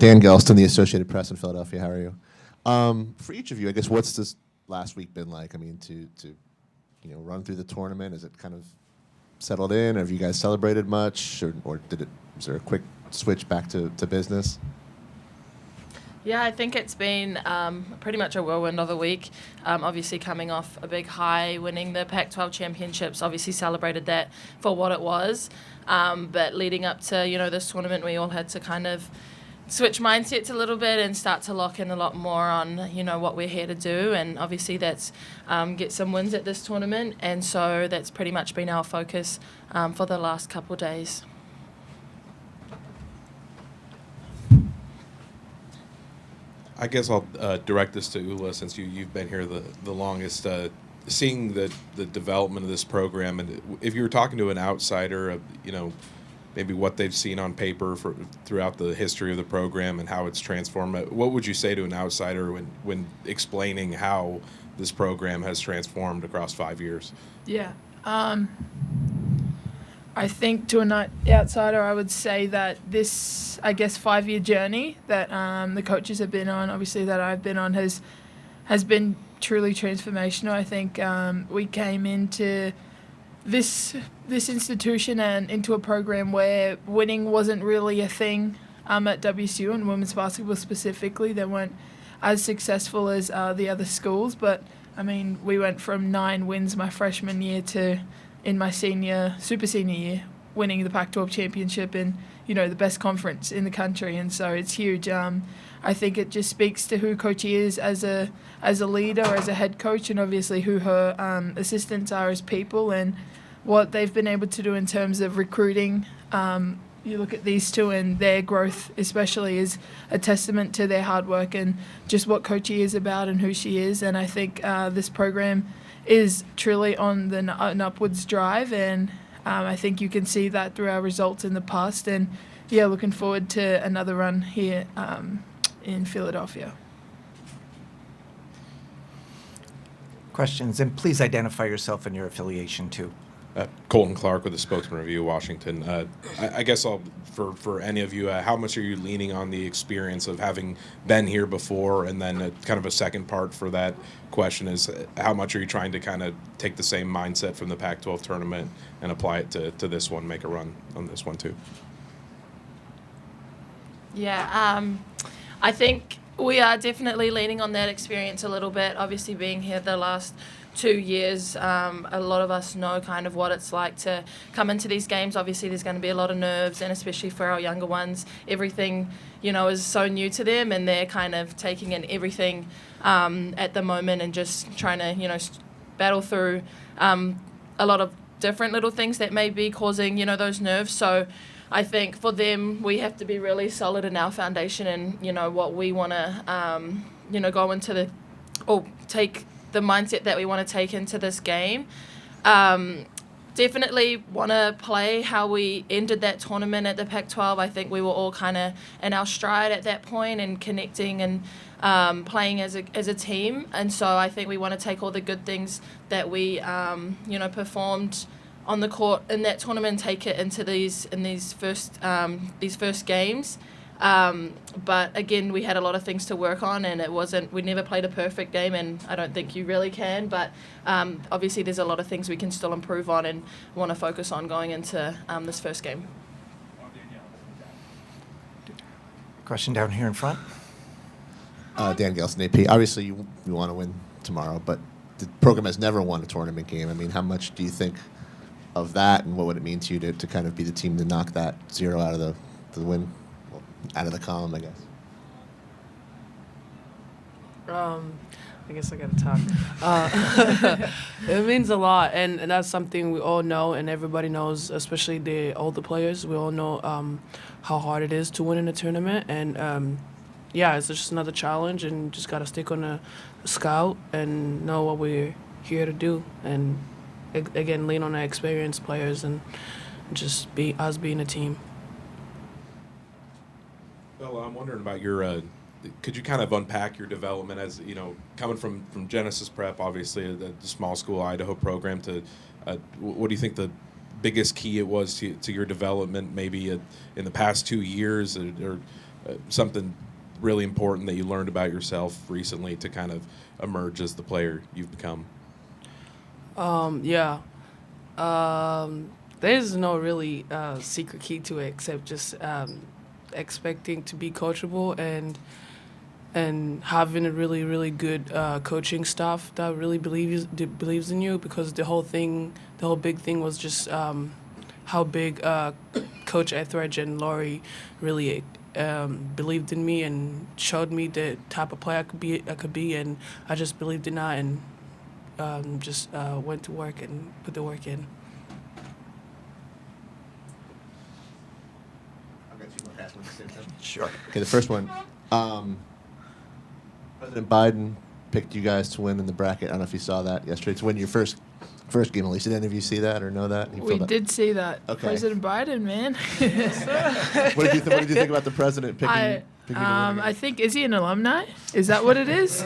Dan Gelston, the Associated Press in Philadelphia. How are you? For each of you, I guess, what's this last week been like? I mean, to run through the tournament, is it kind of settled in? Have you guys celebrated much, or was there a quick switch back to business? Yeah, I think it's been pretty much a whirlwind of a week. Obviously coming off a big high, winning the Pac-12 championships, obviously celebrated that for what it was. But leading up to, this tournament, we all had to kind of switch mindsets a little bit and start to lock in a lot more on, what we're here to do. And obviously that's get some wins at this tournament. And so that's pretty much been our focus for the last couple of days. I guess I'll direct this to Ula, since you've been here the longest. Seeing the development of this program, and if you were talking to an outsider of maybe what they've seen on paper throughout the history of the program and how it's transformed, what would you say to an outsider when explaining how this program has transformed across 5 years? Yeah. I think to an outsider, I would say that this, 5-year journey that the coaches have been on, obviously that I've been on, has been truly transformational. I think we came into this institution and into a program where winning wasn't really a thing at WSU, and women's basketball specifically. They weren't as successful as the other schools, but I mean, we went from 9 wins my freshman year to, in my super senior year, winning the Pac-12 championship in, the best conference in the country. And so it's huge. I think it just speaks to who Coachy is as a leader, as a head coach, and obviously who her assistants are as people and what they've been able to do in terms of recruiting. You look at these two, and their growth especially is a testament to their hard work and just what Coachy is about and who she is. And I think this program is truly on an upwards drive, and I think you can see that through our results in the past. And yeah, looking forward to another run here in Philadelphia. Questions, and please identify yourself and your affiliation too. Colton Clark with the Spokesman Review, Washington. I guess for any of you, how much are you leaning on the experience of having been here before? And then kind of a second part for that question is, how much are you trying to kind of take the same mindset from the Pac-12 tournament and apply it to this one, make a run on this one too? Yeah, I think we are definitely leaning on that experience a little bit. Obviously being here the last 2 years, a lot of us know kind of what it's like to come into these games. Obviously there's going to be a lot of nerves, and especially for our younger ones, everything is so new to them, and they're kind of taking in everything at the moment and just trying to battle through a lot of different little things that may be causing those nerves. So I think for them, we have to be really solid in our foundation and what we want to go into take the mindset that we want to take into this game. Definitely want to play how we ended that tournament at the Pac-12. I think we were all kind of in our stride at that point and connecting and playing as a team. And so I think we want to take all the good things that we performed on the court in that tournament and take it into these first games. But again, we had a lot of things to work on, and we never played a perfect game, and I don't think you really can, but obviously there's a lot of things we can still improve on and want to focus on going into this first game. Question down here in front. Dan Gelston, AP. Obviously you want to win tomorrow, but the program has never won a tournament game. I mean, how much do you think of that, and what would it mean to you to kind of be the team to knock that 0 out of the win? Out of the column, I guess. I guess I gotta talk. It means a lot, and that's something we all know, and everybody knows, especially the older players. We all know how hard it is to win in a tournament, and it's just another challenge, and just gotta stick on the scout and know what we're here to do, and again, lean on the experienced players and just be us being a team. Well, I'm wondering about your. Could you kind of unpack your development as coming from Genesis Prep, obviously the small school Idaho program, to what do you think the biggest key it was to your development, maybe in the past 2 years, or something really important that you learned about yourself recently to kind of emerge as the player you've become? Yeah. There's no really secret key to it except just expecting to be coachable and having a really, really good coaching staff that really believes in you, because the whole big thing was just how big Coach Etheridge and Laurie really believed in me and showed me the type of player I could be, and I just believed in that and just went to work and put the work in. I've got two more fast ones. Sure. Okay, the first one. President Biden picked you guys to win in the bracket. I don't know if you saw that yesterday. To win your first game, at least. Did any of you see that or know that? We did see that. Okay. President Biden, man. What did you think about the president picking to win again? I think, is he an alumni? Is that what it is?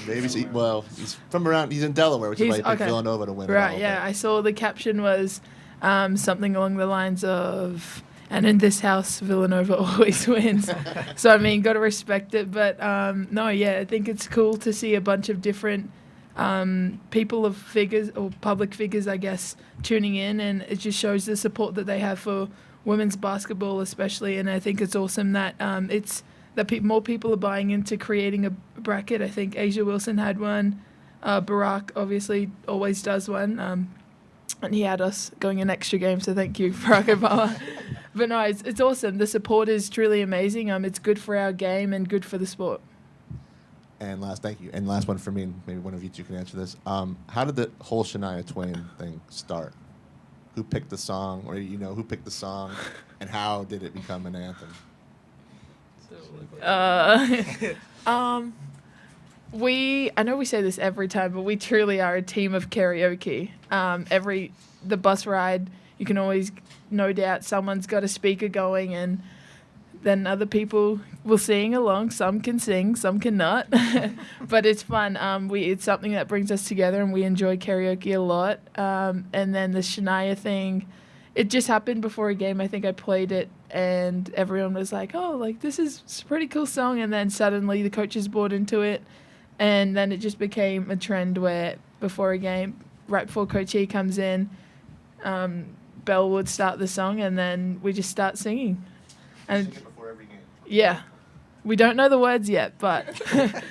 Maybe. He's from around. He's in Delaware, which is why he picked Villanova to win. Right. Yeah. I saw the caption was something along the lines of, "And in this house, Villanova always wins." So I mean, got to respect it. But no, yeah, I think it's cool to see a bunch of different people of figures or public figures, I guess, tuning in, and it just shows the support that they have for women's basketball, especially. And I think it's awesome that more people are buying into creating a bracket. I think Asia Wilson had one. Barack obviously always does one. And he had us going an extra game, so thank you, Barack Obama. But no, it's awesome. The support is truly amazing. It's good for our game and good for the sport. And thank you. And last one for me, and maybe one of you two can answer this. How did the whole Shania Twain thing start? Who picked the song, or who picked the song, and how did it become an anthem? I know we say this every time, but we truly are a team of karaoke. The bus ride, you can always, no doubt, someone's got a speaker going, and then other people will sing along. Some can sing, some cannot, but it's fun. It's something that brings us together, and we enjoy karaoke a lot. And then the Shania thing, it just happened before a game. I think I played it, and everyone was like, "Oh, like this is a pretty cool song." And then suddenly the coaches bought into it, and then it just became a trend where before a game, right before Coach E comes in, Belle would start the song, and then we just start singing. And Sing it before every game. yeah, we don't know the words yet, but And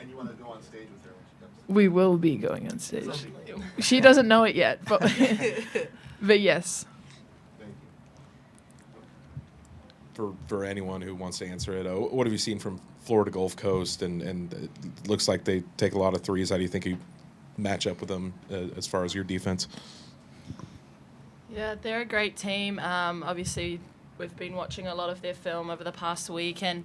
you want to go on stage with her when she comes? we will be going on stage. She doesn't know it yet, but but yes. Thank you. For anyone who wants to answer it, what have you seen from Florida Gulf Coast? And it looks like they take a lot of threes. How do you think you match up with them as far as your defense? Yeah, they're a great team. Obviously, we've been watching a lot of their film over the past week, and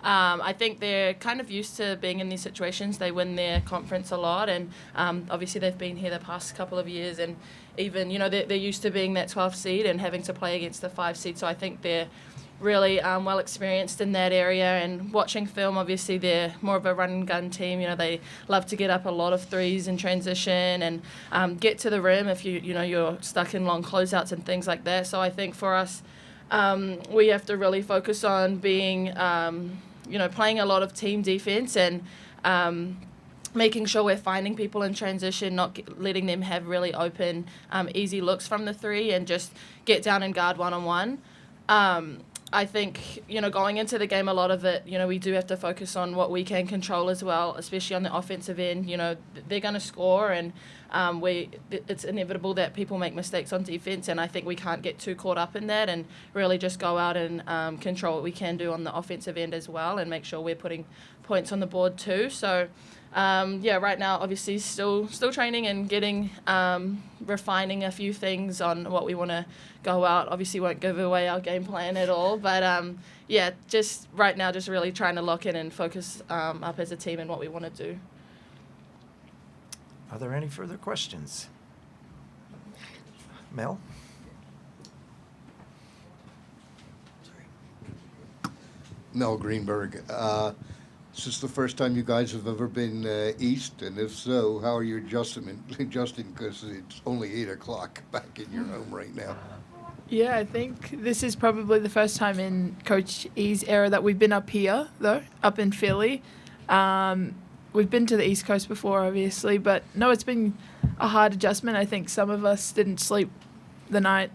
I think they're kind of used to being in these situations. They win their conference a lot, and obviously they've been here the past couple of years, and even, they're used to being that 12th seed and having to play against the 5 seed. So I think they're really well experienced in that area. And watching film, obviously they're more of a run and gun team. They love to get up a lot of threes in transition and get to the rim if you're stuck in long closeouts and things like that. So I think for us, we have to really focus on being, playing a lot of team defense and making sure we're finding people in transition, not letting them have really open, easy looks from the 3, and just get down and guard one-on-one. I think, going into the game, a lot of it, we do have to focus on what we can control as well, especially on the offensive end. They're going to score, and it's inevitable that people make mistakes on defense, and I think we can't get too caught up in that and really just go out and control what we can do on the offensive end as well, and make sure we're putting points on the board too. So, right now, obviously, still training and getting refining a few things on what we want to go out. Obviously, won't give away our game plan at all, but just right now, just really trying to lock in and focus up as a team and what we want to do. Are there any further questions? Mel? Mel Greenberg. Is this the first time you guys have ever been east? And if so, how are you adjusting? Because it's only 8 o'clock back in your home right now. Yeah, I think this is probably the first time in Coach E's era that we've been up here, though, up in Philly. We've been to the East Coast before, obviously, but no, it's been a hard adjustment. I think some of us didn't sleep the night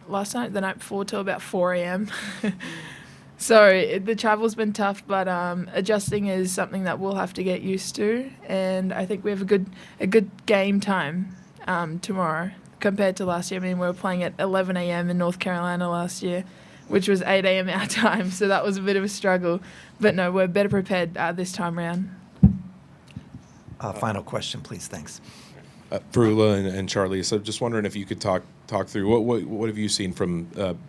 before till about 4 a.m. So the travel's been tough, but adjusting is something that we'll have to get used to. And I think we have a good game time tomorrow compared to last year. I mean, we were playing at 11 a.m. in North Carolina last year, which was 8 a.m. our time, so that was a bit of a struggle. But no, we're better prepared this time round. Final question, please. Thanks. Farula and Charlie, so just wondering if you could talk through what have you seen from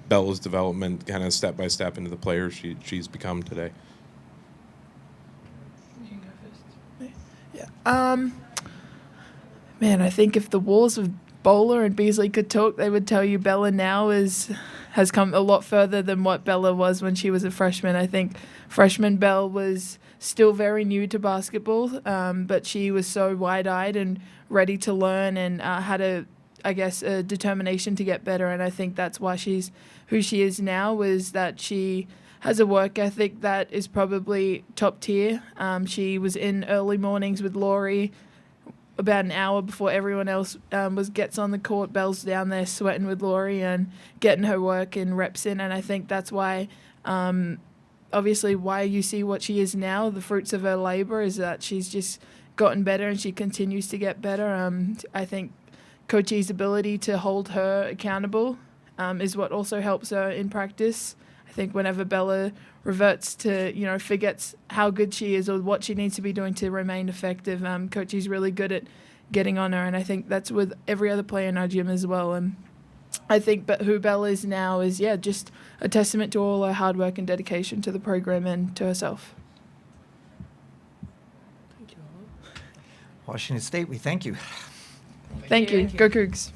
Bella's development, kind of step by step into the player she's become today. You can go first. Yeah. Man, I think if the walls of Bowler and Beasley could talk, they would tell you Bella now has come a lot further than what Bella was when she was a freshman. I think freshman Belle was still very new to basketball, but she was so wide-eyed and ready to learn and had a determination to get better. And I think that's why she's who she is now, was that she has a work ethic that is probably top tier. She was in early mornings with Laurie about an hour before everyone else gets on the court. Belle's down there sweating with Laurie and getting her work and reps in. And I think that's why obviously why you see what she is now, the fruits of her labor, is that she's just gotten better and she continues to get better. I think Coach E's ability to hold her accountable is what also helps her in practice. I think whenever Bella reverts to, forgets how good she is or what she needs to be doing to remain effective, Coach E's really good at getting on her, and I think that's with every other player in our gym as well. And I think who Bella is now is, just a testament to all her hard work and dedication to the program and to herself. Thank you. Washington State, we thank you. Thank you. Go Cougs.